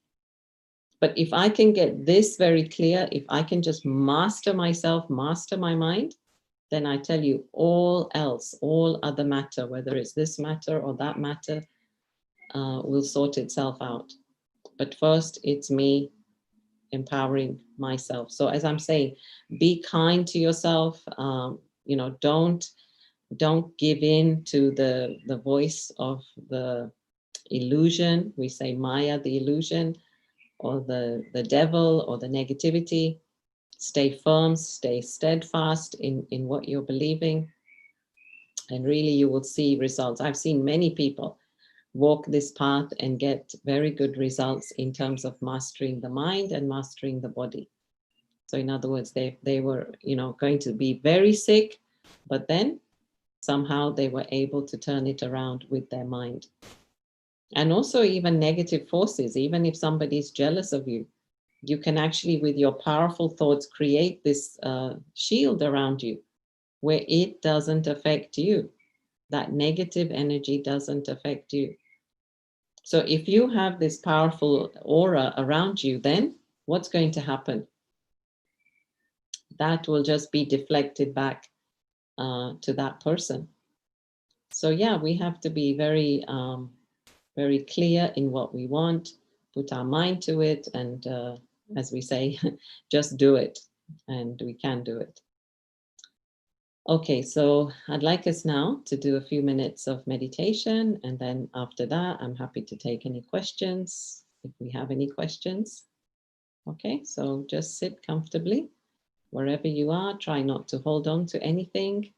But if I can get this very clear, if I can just master myself, master my mind, then I tell you all else, all other matter, whether it's this matter or that matter, will sort itself out. But first, it's me empowering myself. So as I'm saying, be kind to yourself. You know, don't give in to the voice of the illusion. We say Maya, the illusion, or the devil, or the negativity. Stay firm, stay steadfast in what you're believing. And really, you will see results. I've seen many people walk this path and get very good results in terms of mastering the mind and mastering the body. So in other words, they were, you know, going to be very sick, but then somehow they were able to turn it around with their mind. And also even negative forces, even if somebody's jealous of you, you can actually, with your powerful thoughts, create this shield around you where it doesn't affect you. That negative energy doesn't affect you. So if you have this powerful aura around you, then what's going to happen? That will just be deflected back to that person. So yeah, we have to be very, very clear in what we want, put our mind to it, and as we say, just do it, and we can do it. Okay, so I'd like us now to do a few minutes of meditation, and then after that, I'm happy to take any questions, if we have any questions. Okay, so just sit comfortably wherever you are. Try not to hold on to anything,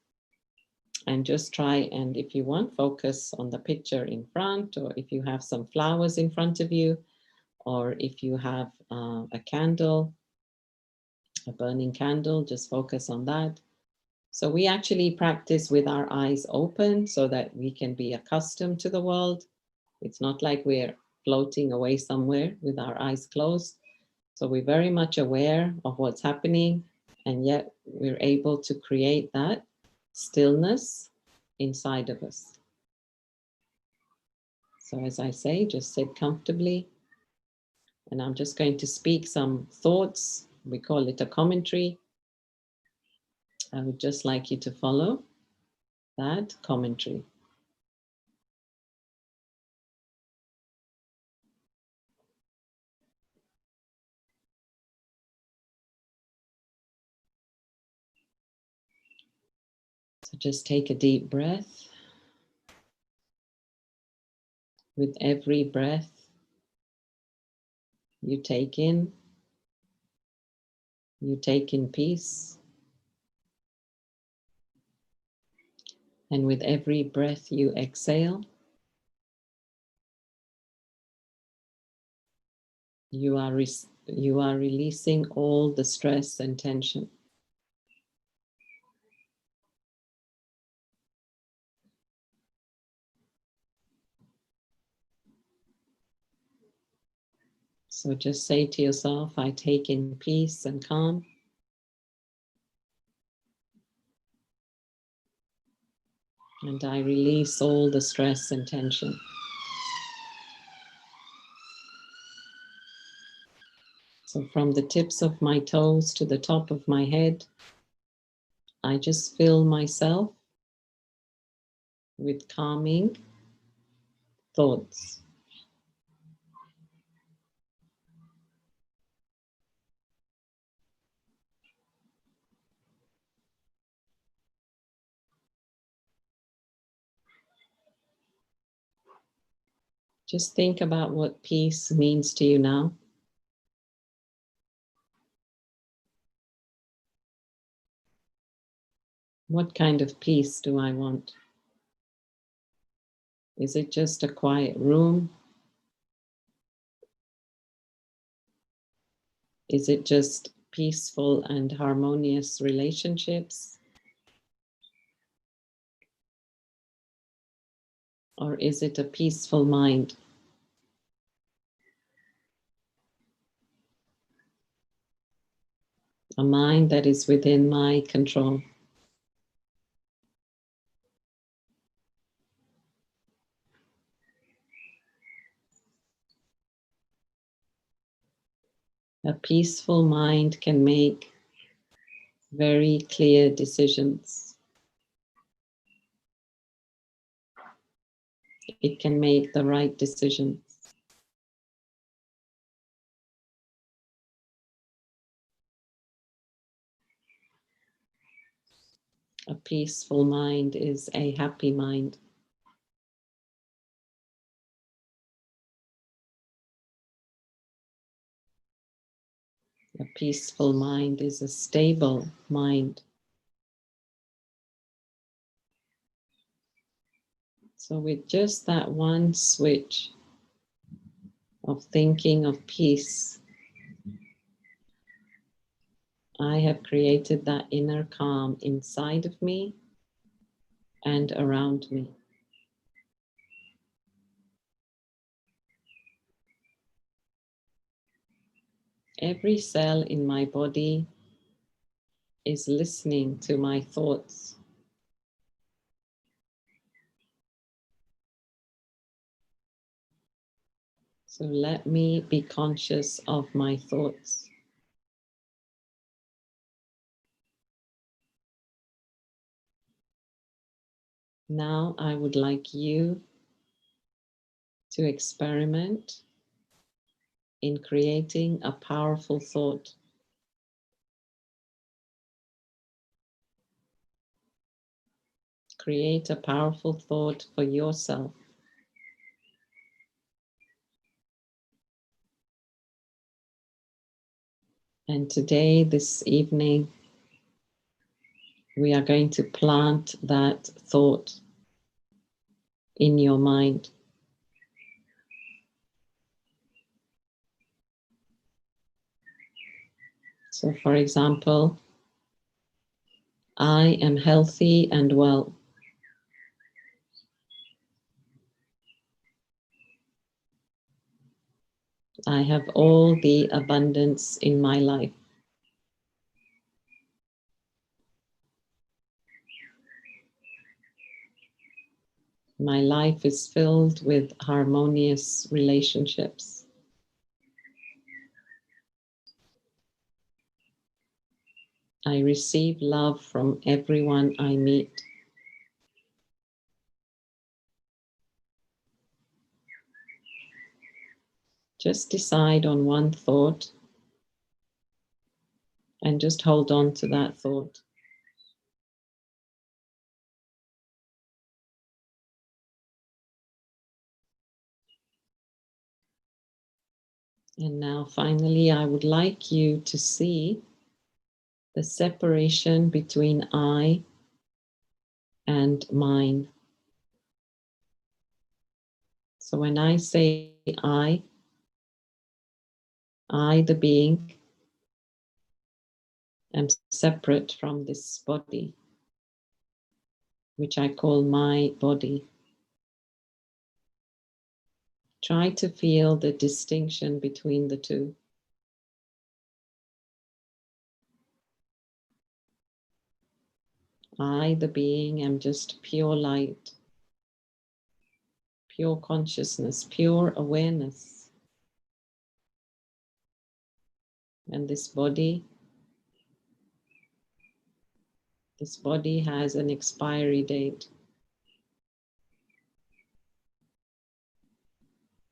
and just try, and if you want, focus on the picture in front, or if you have some flowers in front of you, or if you have a candle, a burning candle, just focus on that. So we actually practice with our eyes open so that we can be accustomed to the world. It's not like we're floating away somewhere with our eyes closed. So we're very much aware of what's happening, and yet we're able to create that stillness inside of us. So as I say, just sit comfortably And I'm just going to speak some thoughts. We call it a commentary. I would just like you to follow that commentary. So just take a deep breath. With every breath you take in peace. And with every breath you exhale, you are releasing all the stress and tension. So just say to yourself, I take in peace and calm. And I release all the stress and tension. So from the tips of my toes to the top of my head, I just fill myself with calming thoughts. Just think about what peace means to you now. What kind of peace do I want? Is it just a quiet room? Is it just peaceful and harmonious relationships? Or is it a peaceful mind? A mind that is within my control. A peaceful mind can make very clear decisions. It can make the right decisions. A peaceful mind is a happy mind. A peaceful mind is a stable mind. So with just that one switch of thinking of peace, I have created that inner calm inside of me and around me. Every cell in my body is listening to my thoughts. So let me be conscious of my thoughts. Now I would like you to experiment in creating a powerful thought. Create a powerful thought for yourself. And today, this evening, we are going to plant that thought in your mind. So, for example, I am healthy and well. I have all the abundance in my life. My life is filled with harmonious relationships. I receive love from everyone I meet. Just decide on one thought and just hold on to that thought. And now finally, I would like you to see the separation between I and mine. So when I say I the being, am separate from this body, which I call my body. Try to feel the distinction between the two. I, the being, am just pure light, pure consciousness, pure awareness. And this body has an expiry date.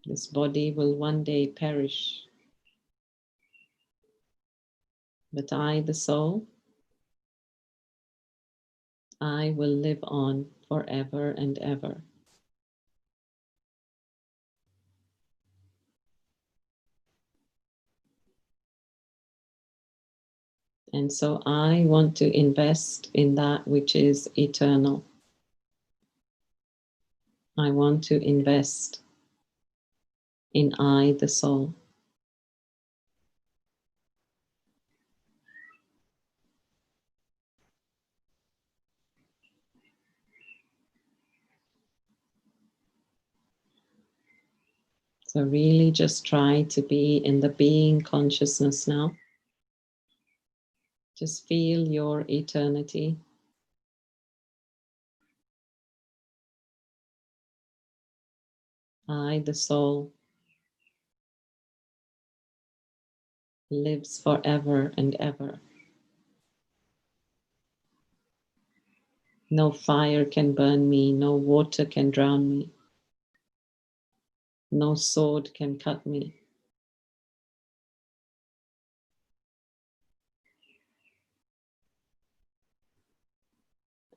This body will one day perish. But I, the soul, I will live on forever and ever. And so I want to invest in that which is eternal. I want to invest in I, the soul. So really just try to be in the being consciousness now. Just feel your eternity. I, the soul, lives forever and ever. No fire can burn me, no water can drown me, no sword can cut me.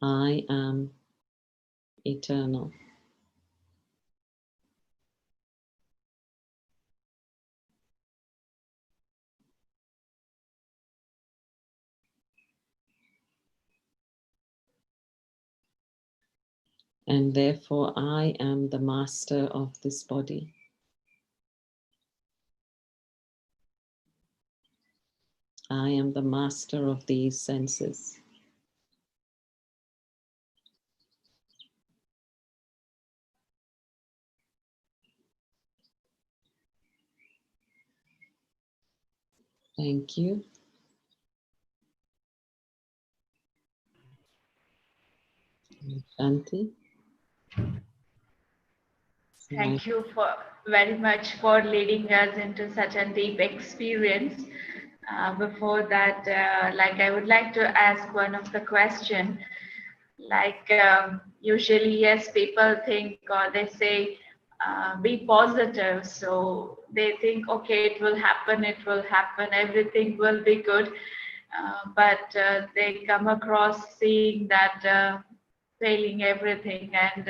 I am eternal. And therefore I am the master of this body. I am the master of these senses. Thank you. Shanti. Thank you for very much for leading us into such a deep experience. Before that, I would like to ask one of the question. Usually, yes, people think or they say, be positive. So they think, okay, it will happen, everything will be good. But they come across seeing that failing everything, and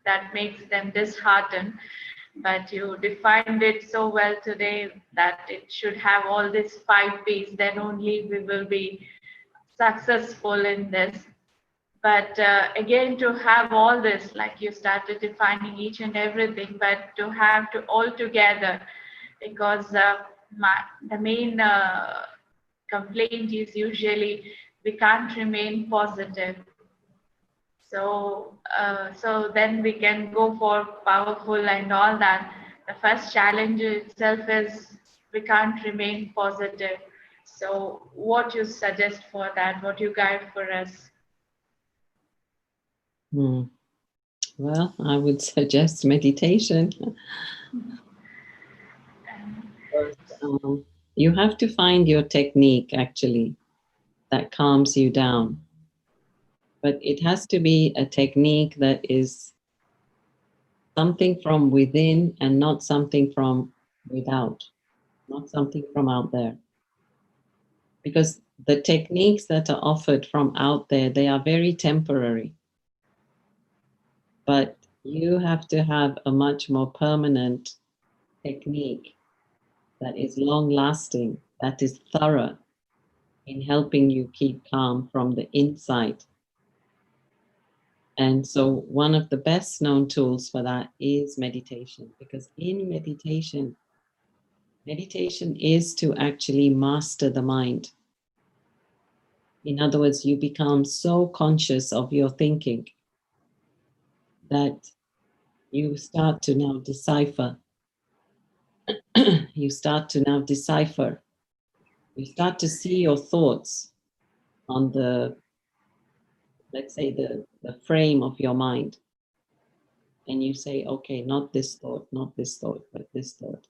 that makes them disheartened. But you defined it so well today that it should have all these 5 P's, then only we will be successful in this. But again, to have all this, like you started defining each and everything, but to have to all together, because the main complaint is usually we can't remain positive. So then we can go for powerful and all that. The first challenge itself is we can't remain positive. So what you suggest for that? What you guide for us? Well, I would suggest meditation. You have to find your technique, actually. that calms you down. But it has to be a technique that is something from within and not something from without, not something from out there. Because the techniques that are offered from out there, they are very temporary. But you have to have a much more permanent technique that is long lasting, that is thorough in helping you keep calm from the inside. And so one of the best known tools for that is meditation, because in meditation is to actually master the mind. In other words, you become so conscious of your thinking that you start to now decipher. You start to see your thoughts on the, let's say, the frame of your mind. And you say, okay, not this thought, but this thought.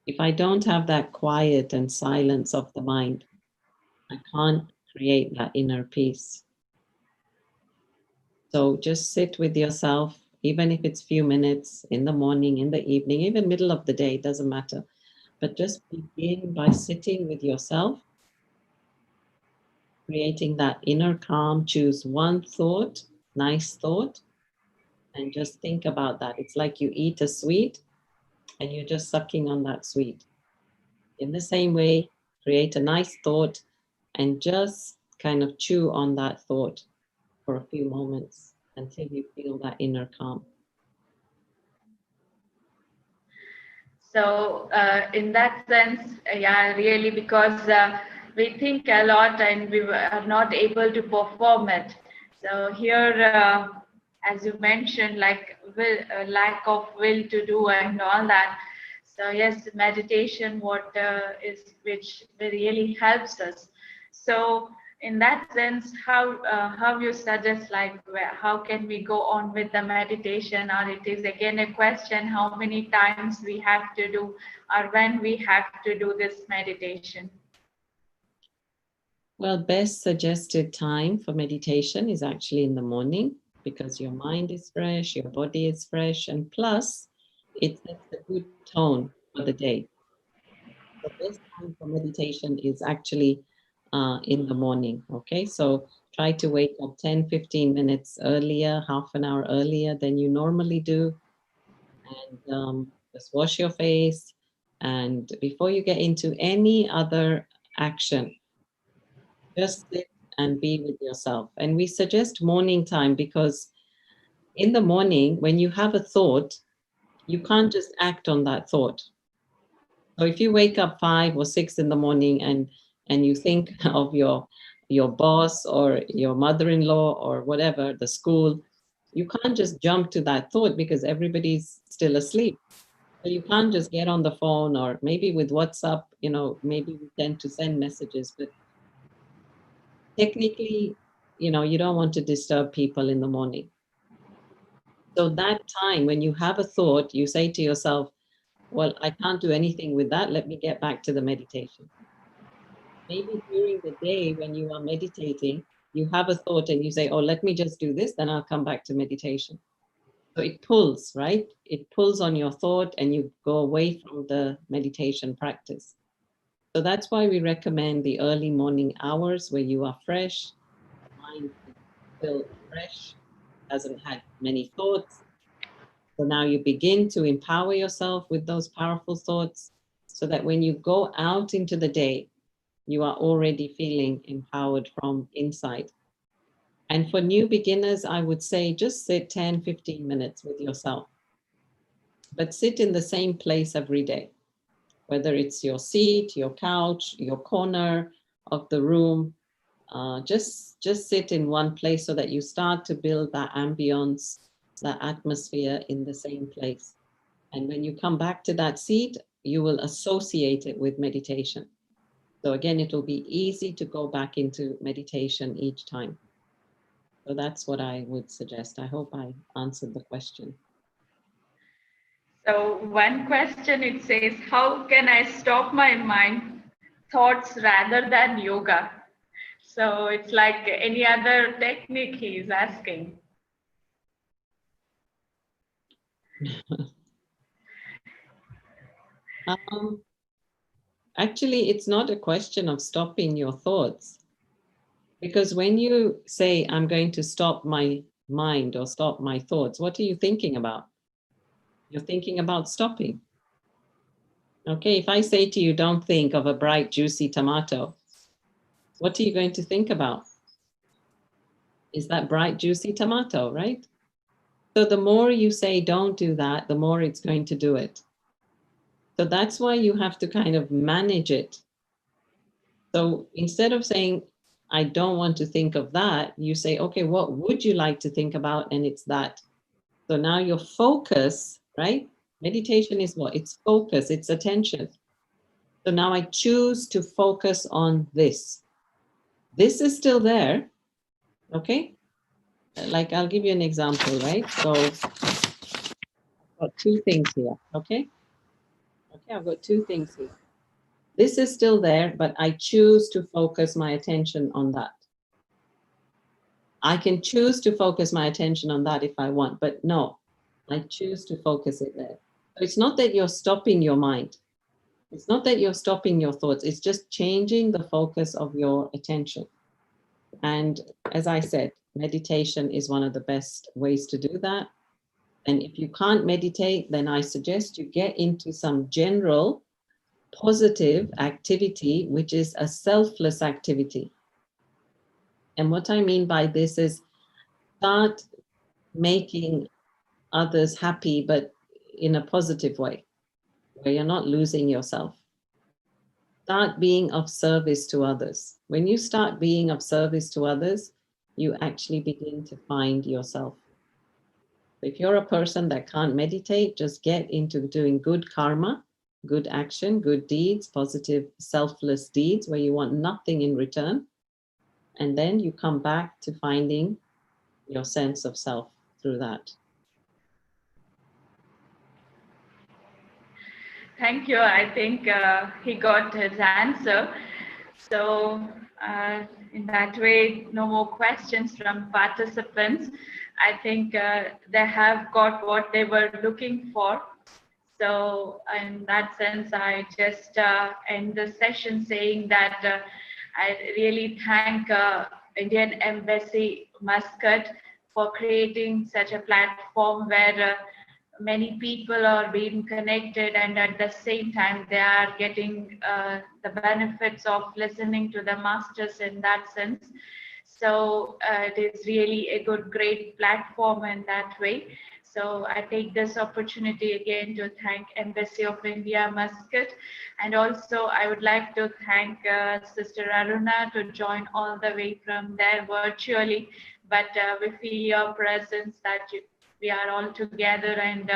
If I don't have that quiet and silence of the mind, I can't create that inner peace. So just sit with yourself, even if it's few minutes in the morning, in the evening, even middle of the day, it doesn't matter. But just begin by sitting with yourself, creating that inner calm. Choose one thought, nice thought, and just think about that. It's like you eat a sweet and you're just sucking on that sweet. In the same way, create a nice thought and just kind of chew on that thought for a few moments until you feel that inner calm. So in that sense, yeah, really, because we think a lot and we are not able to perform it. So here, as you mentioned, like lack of will to do and all that. So yes, meditation, which really helps us. So in that sense, how you suggest, like how can we go on with the meditation, or it is again a question how many times we have to do, or when we have to do this meditation? Well, best suggested time for meditation is actually in the morning, because your mind is fresh, your body is fresh, and plus it sets a good tone for the day. The best time for meditation is actually in the morning. Okay, so try to wake up 10-15 minutes earlier, half an hour earlier than you normally do, and just wash your face. And before you get into any other action, just sit and be with yourself. And we suggest morning time because in the morning, when you have a thought, you can't just act on that thought. So if you wake up 5 or 6 in the morning and you think of your boss or your mother-in-law or whatever, the school, you can't just jump to that thought because everybody's still asleep. So you can't just get on the phone, or maybe with WhatsApp, maybe we tend to send messages, but technically, you don't want to disturb people in the morning. So that time when you have a thought, you say to yourself, well, I can't do anything with that. Let me get back to the meditation. Maybe during the day when you are meditating, you have a thought and you say, oh, let me just do this, then I'll come back to meditation. So it pulls, right? It pulls on your thought and you go away from the meditation practice. So that's why we recommend the early morning hours where you are fresh, mind is still fresh, hasn't had many thoughts. So now you begin to empower yourself with those powerful thoughts so that when you go out into the day, you are already feeling empowered from inside. And for new beginners, I would say just sit 10-15 minutes with yourself. But sit in the same place every day, whether it's your seat, your couch, your corner of the room. Just sit in one place so that you start to build that ambience, that atmosphere in the same place. And when you come back to that seat, you will associate it with meditation. So again, it will be easy to go back into meditation each time. So that's what I would suggest. I hope I answered the question. So one question, it says, how can I stop my mind thoughts rather than yoga? So it's like any other technique he is asking. Actually, it's not a question of stopping your thoughts. Because when you say, I'm going to stop my mind or stop my thoughts, what are you thinking about? You're thinking about stopping. Okay, if I say to you, don't think of a bright, juicy tomato, what are you going to think about? Is that bright, juicy tomato, right? So the more you say, don't do that, the more it's going to do it. So that's why you have to kind of manage it. So instead of saying, I don't want to think of that, you say, okay, what would you like to think about? And it's that. So now your focus, right? Meditation is what? It's focus, it's attention. So now I choose to focus on this. This is still there, okay? Like I'll give you an example, right? So I've got two things here, okay? Okay, I've got two things here. This is still there, but I choose to focus my attention on that. I can choose to focus my attention on that if I want, but no, I choose to focus it there. So it's not that you're stopping your mind. It's not that you're stopping your thoughts. It's just changing the focus of your attention. And as I said, meditation is one of the best ways to do that. And if you can't meditate, then I suggest you get into some general positive activity, which is a selfless activity. And what I mean by this is start making others happy, but in a positive way, where you're not losing yourself. Start being of service to others. When you start being of service to others, you actually begin to find yourself. If you're a person that can't meditate, just get into doing good karma, good action, good deeds, positive, selfless deeds where you want nothing in return. And then you come back to finding your sense of self through that. Thank you. I think he got his answer. So in that way, no more questions from participants. I think they have got what they were looking for. So in that sense, I just end the session saying that I really thank Indian Embassy Muscat for creating such a platform where many people are being connected, and at the same time they are getting the benefits of listening to the masters in that sense. So it is really a great platform in that way. So I take this opportunity again to thank Embassy of India Muscat, and also I would like to thank Sister Aruna to join all the way from there virtually, but we feel your presence that we are all together and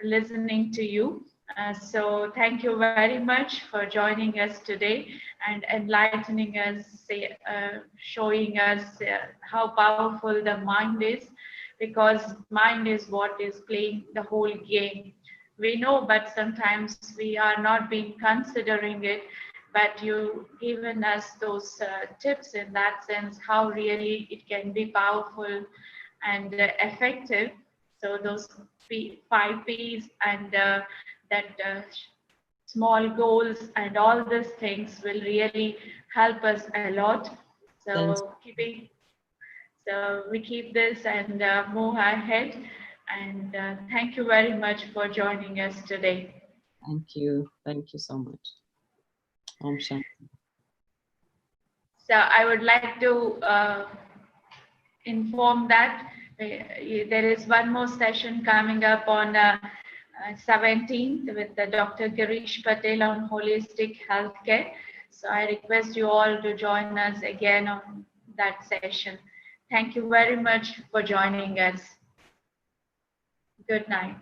listening to you. So thank you very much for joining us today and enlightening us, showing us how powerful the mind is, because mind is what is playing the whole game. We know, but sometimes we are not being considering it, but you given us those tips in that sense, how really it can be powerful and effective. So those 5 Ps and that small goals and all these things will really help us a lot. So we keep this and move ahead. And thank you very much for joining us today. Thank you. Thank you so much. Om Shanti. So I would like to inform that there is one more session coming up on 17th with the Dr. Girish Patel on holistic healthcare. So I request you all to join us again on that session. Thank you very much for joining us. Good night.